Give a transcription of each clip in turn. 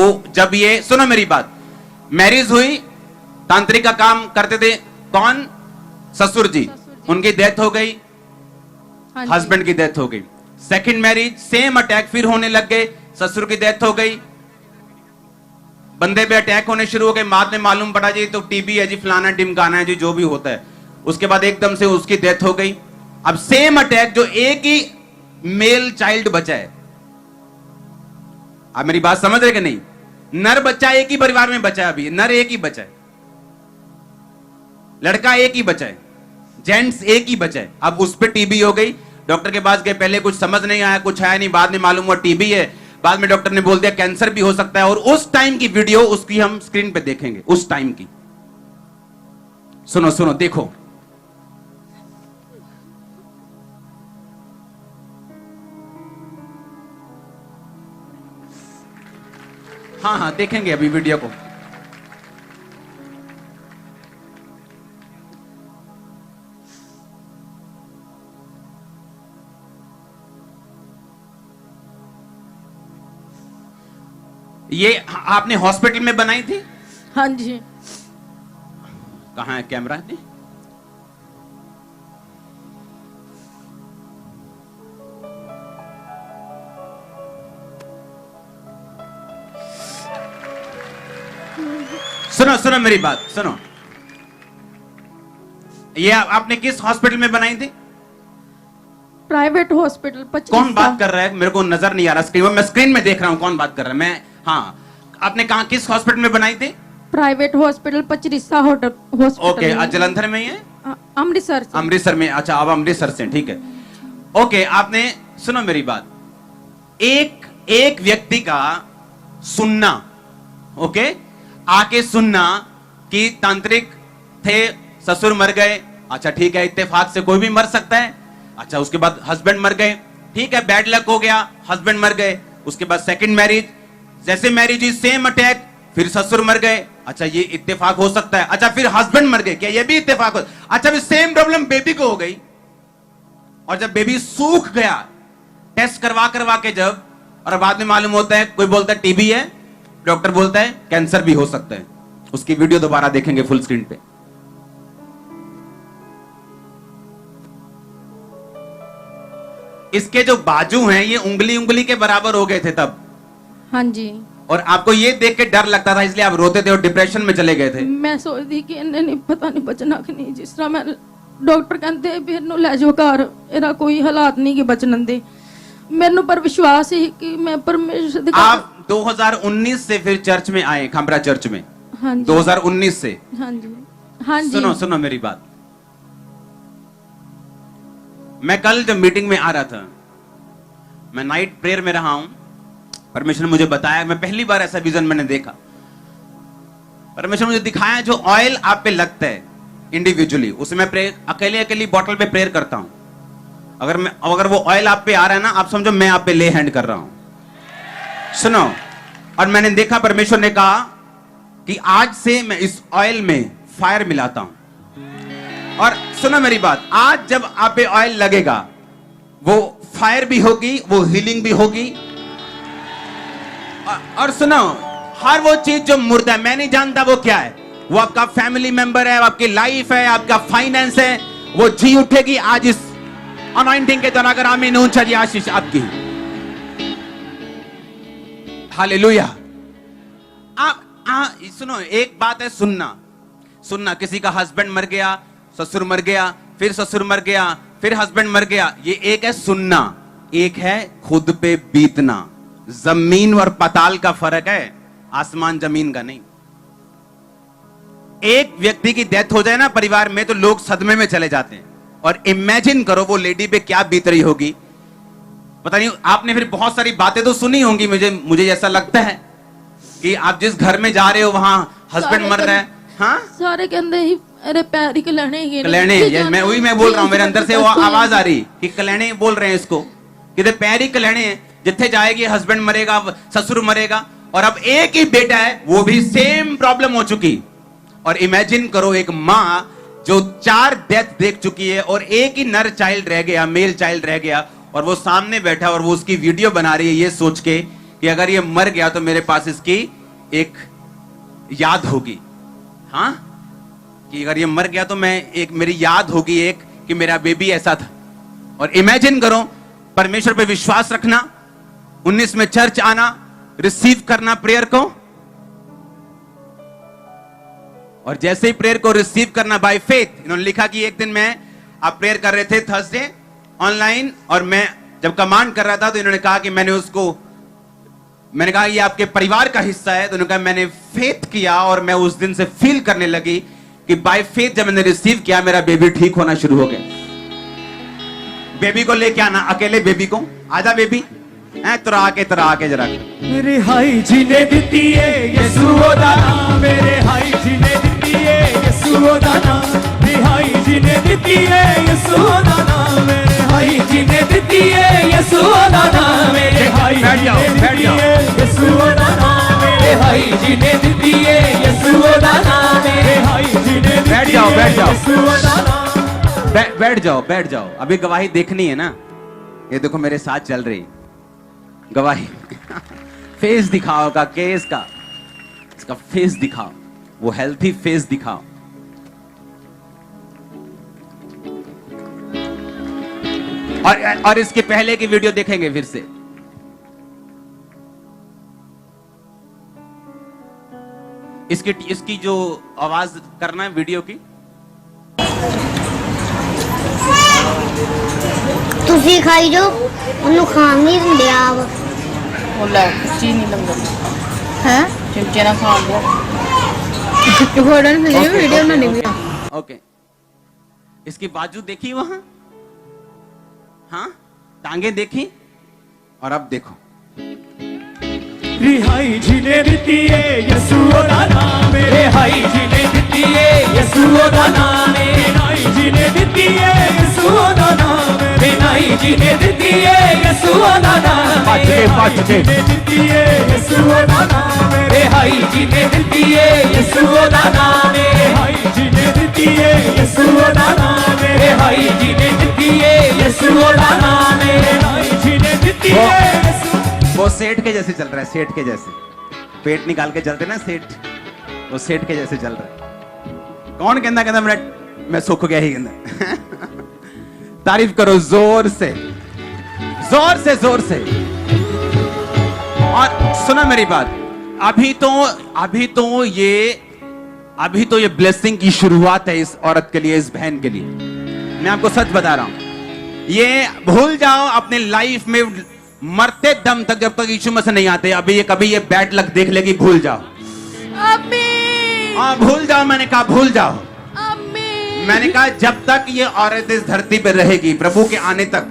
वो जब ये, सुनो मेरी बात, मैरिज हुई, तांत्रिक का काम करते थे कौन? ससुर जी, उनकी डेथ हो गई, हस्बैंड की डेथ हो गई। सेकंड मैरिज, सेम अटैक फिर होने लग गए, ससुर की डेथ हो गई, बंदे पे अटैक होने शुरू हो गए, बाद में मालूम पड़ा जी तो टीबी है जी, फलाना ढिमकाना है जी, जो भी होता है। उसके बाद एकदम से उसकी डेथ हो गई। अब सेम अटैक, जो एक ही मेल चाइल्ड बचा है, आप मेरी बात समझ रहे कि नहीं? नर बच्चा एक ही परिवार में बचा है, अभी नर एक ही बचा है, लड़का एक ही बचा है, जेंट्स एक ही बचा है। अब उस पर टीबी हो गई, डॉक्टर के पास गए, पहले कुछ समझ नहीं आया, कुछ आया नहीं, बाद में मालूम हुआ टीबी है, बाद में डॉक्टर ने बोल दिया कैंसर भी हो सकता है। और उस टाइम की वीडियो उसकी हम स्क्रीन पे देखेंगे, उस टाइम की। सुनो सुनो, देखो। हाँ हाँ, देखेंगे अभी वीडियो को। ये आपने हॉस्पिटल में बनाई थी? हाँ जी। कहाँ है कैमरा? सुनो सुनो मेरी बात सुनो, ये आपने किस हॉस्पिटल में बनाई थी? Private hospital. कौन बात कर रहा है? मेरे को नजर नहीं आ रहा स्क्रीन में, मैं स्क्रीन में देख रहा हूं कौन बात कर रहा है। मैं, हाँ, आपने कहा किस हॉस्पिटल में बनाई थी? Private hospital, Pachrisa hospital. Okay, Jalandhar में ही है? अमृतसर से। अमृतसर में, अच्छा, आप अमृतसर से, ठीक है। ओके, आपने, सुनो मेरी बात, एक व्यक्ति का सुनना, ओके, आके सुनना कि तांत्रिक थे, ससुर मर गए, अच्छा ठीक है, इत्तेफाक से कोई भी मर सकता है। अच्छा, उसके बाद हस्बैंड मर गए, ठीक है, बैड लक हो गया, हस्बैंड मर गए। उसके बाद सेकंड मैरिज, जैसे मैरिज हुई सेम अटैक, फिर ससुर मर गए, अच्छा ये इत्तेफाक हो सकता है। अच्छा, फिर हस्बैंड मर गए, क्या ये भी इत्तेफाक हो? अच्छा, फिर सेम प्रॉब्लम बेबी को हो गई, और जब बेबी सूख गया, टेस्ट करवा करवा के जब, और बाद में मालूम होता है, कोई बोलता है टीबी है, डॉक्टर बोलता है कैंसर भी हो सकता है। उसकी वीडियो दोबारा देखेंगे फुल स्क्रीन पे। इसके जो बाजू हैं ये उंगली उंगली के बराबर हो गए थे तब। हाँ जी। और आपको ये देख के डर लगता था, इसलिए आप रोते थे और डिप्रेशन में चले गए थे। मैं सोचती कि इन्हें नहीं पता नहीं बचना कि नहीं, जिस तरह मैं डॉक्टर कहते फिर नु ले जाओ घर, एरा कोई हालात नहीं कि बचन दे। मेरे पर विश्वास है कि मैं परमेश्वर। आप 2019 से फिर चर्च में आए, खामरा चर्च में? हाँ जी। 2019 से? हाँ जी। हाँ जी। सुनो सुनो मेरी बात, मैं कल जब मीटिंग में आ रहा था, मैं नाइट प्रेयर में रहा हूं, परमेश्वर ने मुझे बताया, मैं पहली बार ऐसा विजन मैंने देखा। परमेश्वर मुझे दिखाया जो ऑयल आप पे लगता है इंडिविजुअली, उसे मैं प्रेयर अकेले अकेली बॉटल पे प्रेयर करता हूं। अगर वो ऑयल आप पे आ रहा है ना, आप समझो मैं आप पे ले हैंड कर रहा हूं। सुनो, और मैंने देखा परमेश्वर ने कहा कि आज से मैं इस ऑयल में फायर मिलाता हूं। और सुनो मेरी बात, आज जब आप पे ऑयल लगेगा, वो फायर भी होगी, वो हीलिंग भी होगी। और सुनो, हर वो चीज जो मुर्दा है, मैं नहीं जानता वो क्या है, वो आपका फैमिली मेंबर है, आपकी लाइफ है, आपका फाइनेंस है, वो जी उठेगी आज इस अनॉइंटिंग के द्वारा। अगर आमीन ऊंचा जी, आशीष आपकी। हालेलुया। आप सुनो, एक बात है सुनना, किसी का हस्बैंड मर गया, ससुर मर गया, फिर ससुर मर गया, फिर हस्बैंड मर गया, ये एक है सुनना, एक है खुद पे बीतना। जमीन और पाताल का फर्क है, आसमान जमीन का नहीं। एक व्यक्ति की डेथ हो जाए ना परिवार में, तो लोग सदमे में चले जाते हैं। और इमेजिन करो वो लेडी पे क्या बीत रही होगी। पता नहीं, आपने फिर बहुत सारी बातें तो सुनी होंगी, मुझे ऐसा लगता है कि आप जिस घर में जा रहे हो वहां हस्बैंड मर रहा है। हाँ, सारे कहते ही अरे पैर ही कलैने, मैं बोल रहा हूं, मेरे अंदर से वो आवाज आ रही कि कलैने बोल रहे हैं इसको, कि पैर ही कलैने हैं। जिथे जाएगी हस्बैंड मरेगा, ससुर मरेगा, और अब एक ही बेटा है, वो भी सेम प्रॉब्लम हो चुकी। और इमेजिन करो एक मां जो 4 डेथ देख चुकी है, और एक ही नर चाइल्ड रह गया, मेल चाइल्ड रह गया, और वो सामने बैठा और वो उसकी वीडियो बना रही है ये सोच के कि अगर ये मर गया तो मेरे पास इसकी एक याद होगी। हाँ, कि अगर ये मर गया तो मैं एक मेरी याद होगी एक कि मेरा बेबी ऐसा था। और इमेजिन करो, परमेश्वर पे विश्वास रखना, 19 में चर्च आना, रिसीव करना प्रेयर को, और जैसे ही प्रेयर को रिसीव करना बाय फेथ। इन्होंने लिखा कि एक दिन मैं आप प्रेयर कर रहे थे थर्सडे ऑनलाइन, और मैं जब कमांड कर रहा था तो इन्होंने कहा कि मैंने कहा ये आपके परिवार का हिस्सा है। तो उन्होंने कहा मैंने फेथ किया, और मैं उस दिन से फील करने लगी कि बाय फेथ जब मैंने रिसीव किया मेरा बेबी ठीक होना शुरू हो गया। बेबी को लेके आना, अकेले बेबी को, आजा बेबी है तुरा आके जरा। मेरे हाई जी ने दिती है यीशु दा नाम, मेरे हाई जी ने दिती है यीशु दा नाम, मेरे हाई जी ने दिती है यीशु दा नाम, मेरे हाई जी ने दिती है यीशु दा नाम, मेरे हाई जी ने दिती है यीशु दा नाम, मेरे हाई जी ने दिती है यीशु दा नाम, मेरे हाई जी ने बैठ जाओ, बैठ जाओ। यीशु दा नाम। बैठ जाओ। अभी गवाही देखनी है ना, ये देखो मेरे साथ चल रही गवाही। फेस दिखाओ का केस का, इसका फेस दिखाओ, वो हेल्थी फेस दिखाओ। और इसके पहले की वीडियो देखेंगे फिर से। इसकी जो आवाज करना है वीडियो की, ਤੁਸੀਂ ਖਾਈ ਜੋ ਉਹਨੂੰ ਖਾਣ ਨਹੀਂ ਦਿੰਦੇ ਆਪ ਉਹ ਲੈ ਚੀਨੀ ਲੰਗਰ ਹੈ ਚਮਚੇ ਨਾਲ ਖਾਣ ਦਿਓ ਫੋਟੋ ਨਹੀਂ ਵੀਡੀਓ ਬਣਾਉਣੀ ਵੀ ओके। इसकी बाजू देखी वहां, हाँ, टांगे देखी, और अब देखो। रिहाई जी ने दिती है यीशु दा नाम, मेरे हाई जी ने दिती है यीशु दा नाम, मेरे नाई जी ने दिती है यीशु दा नाम, मेरे नाई जी ने दिती है यीशु दा नाम, मेरे हाई जी ने दिती है यीशु दा नाम, मेरे हाई जी ने दिती है यीशु दा नाम, मेरे हाई जी ने दिती है यीशु दा नाम, मेरे हाई जी ने दिती है यीशु दा नाम, मेरे हाई जी ने दिती है यीशु। वो सेठ के जैसे चल रहा है, सेठ के जैसे पेट निकाल के चलते ना सेठ, वो सेठ के जैसे चल रहा है। कौन कहता मैं सुख गया ही कहता। तारीफ करो जोर से, जोर से, जोर से। और सुना मेरी बात, अभी तो ये ब्लेसिंग की शुरुआत है इस औरत के लिए, इस बहन के लिए। मैं आपको सच बता रहा हूं, ये भूल जाओ अपने लाइफ में मरते दम तक, जब तक यीशु मसीह नहीं आते, कभी ये बैड लक देख लेगी, भूल जाओ। आमीन, हाँ, भूल जाओ। मैंने कहा भूल जाओ। आमीन। मैंने कहा जब तक ये औरत इस धरती पर रहेगी प्रभु के आने तक,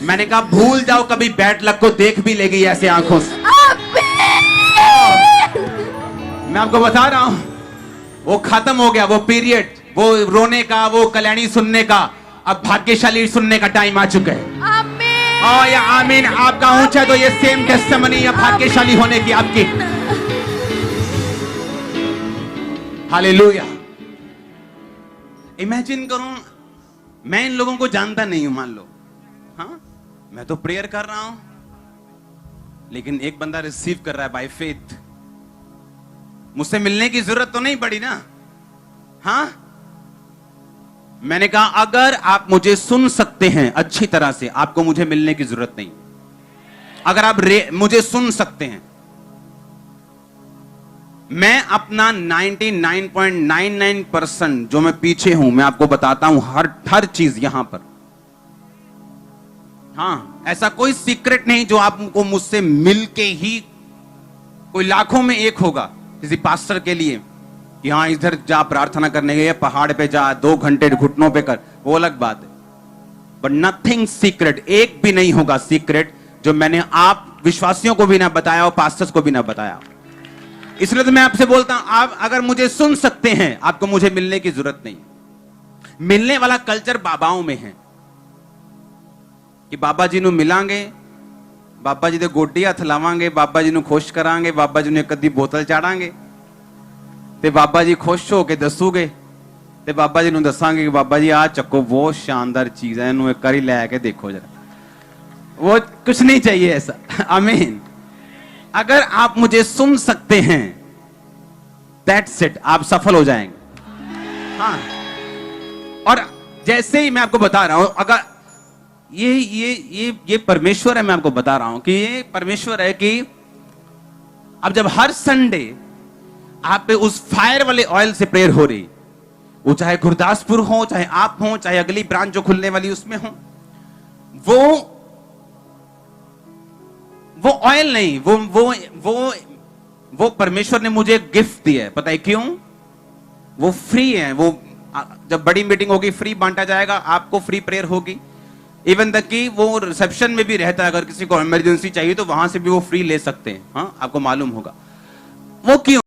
मैंने कहा भूल जाओ कभी बैड लक को देख भी लेगी ऐसे आंखों से। मैं आपको बता रहा हूं, वो खत्म हो गया, वो पीरियड, वो रोने का, वो कल्याणी सुनने का, अब भाग्यशाली सुनने का टाइम आ चुका है। या आमीन। आपका ऊंचा तो ये सेम टेस्टिमनी या भाग्यशाली होने की आपकी। हालेलुया। इमेजिन करो, मैं इन लोगों को जानता नहीं हूं, मान लो, हाँ, मैं तो प्रेयर कर रहा हूं, लेकिन एक बंदा रिसीव कर रहा है बाय फेथ। मुझसे मिलने की जरूरत तो नहीं पड़ी ना, हाँ। मैंने कहा अगर आप मुझे सुन सकते हैं अच्छी तरह से, आपको मुझे मिलने की जरूरत नहीं। अगर आप मुझे सुन सकते हैं, मैं अपना 99.99% जो मैं पीछे हूं, मैं आपको बताता हूं हर चीज यहां पर। हाँ, ऐसा कोई सीक्रेट नहीं जो आपको मुझसे मिलके ही, कोई लाखों में एक होगा किसी पास्टर के लिए कि हाँ इधर जा प्रार्थना करने गए, पहाड़ पे जा 2 घंटे घुटनों पे कर, वो अलग बात है। बट नथिंग सीक्रेट, एक भी नहीं होगा सीक्रेट जो मैंने आप विश्वासियों को भी ना बताया और पास्टर्स को भी ना बताया। इसलिए तो मैं आपसे बोलता हूं, आप अगर मुझे सुन सकते हैं, आपको मुझे मिलने की जरूरत नहीं। मिलने वाला कल्चर बाबाओं में है कि बाबा जी ਨੂੰ मिलांगे, बाबा जी ਦੇ ਗੋਡੇ ਹੱਥ ਲਾਵਾਂਗੇ, बाबा जी ਨੂੰ खुश करांगे, बाबा जी ਨੂੰ ਇੱਕ ਅੱਧੀ ਬੋਤਲ ਚਾੜਾਂਗੇ ਤੇ ਬਾਬਾ ਜੀ ਖੁਸ਼ ਹੋ ਕੇ ਦੱਸੂਗੇ ਤੇ ਬਾਬਾ ਜੀ ਨੂੰ ਦੱਸਾਂਗੇ ਕਿ ਬਾਬਾ ਜੀ ਆ ਚੱਕੋ, ਬਹੁਤ ਸ਼ਾਨਦਾਰ ਚੀਜ਼ ਹੈ, ਇਹਨੂੰ ਇੱਕ ਵਾਰੀ ਲੈ ਕੇ ਦੇਖੋ ਜਰਾ। वो कुछ नहीं चाहिए ऐसा। आमीन। अगर आप मुझे सुन सकते हैं, दैट्स इट, आप सफल हो जाएंगे। हाँ, और जैसे ही मैं आपको बता रहा हूं, अगर ये परमेश्वर है, मैं आपको बता रहा हूं कि ये परमेश्वर है कि अब जब हर संडे आप पे उस फायर वाले ऑयल से प्रेयर हो रही, वो चाहे गुरदासपुर हो, चाहे आप हो, चाहे अगली ब्रांच जो खुलने वाली उसमें हो, वो ऑयल नहीं, वो परमेश्वर ने मुझे गिफ्ट दिया है। पता है क्यों? वो फ्री है। वो जब बड़ी मीटिंग होगी फ्री बांटा जाएगा, आपको फ्री प्रेयर होगी। इवन तक कि वो रिसेप्शन में भी रहता है, अगर किसी को इमरजेंसी चाहिए तो वहां से भी वो फ्री ले सकते हैं। हाँ, आपको मालूम होगा वो क्यों।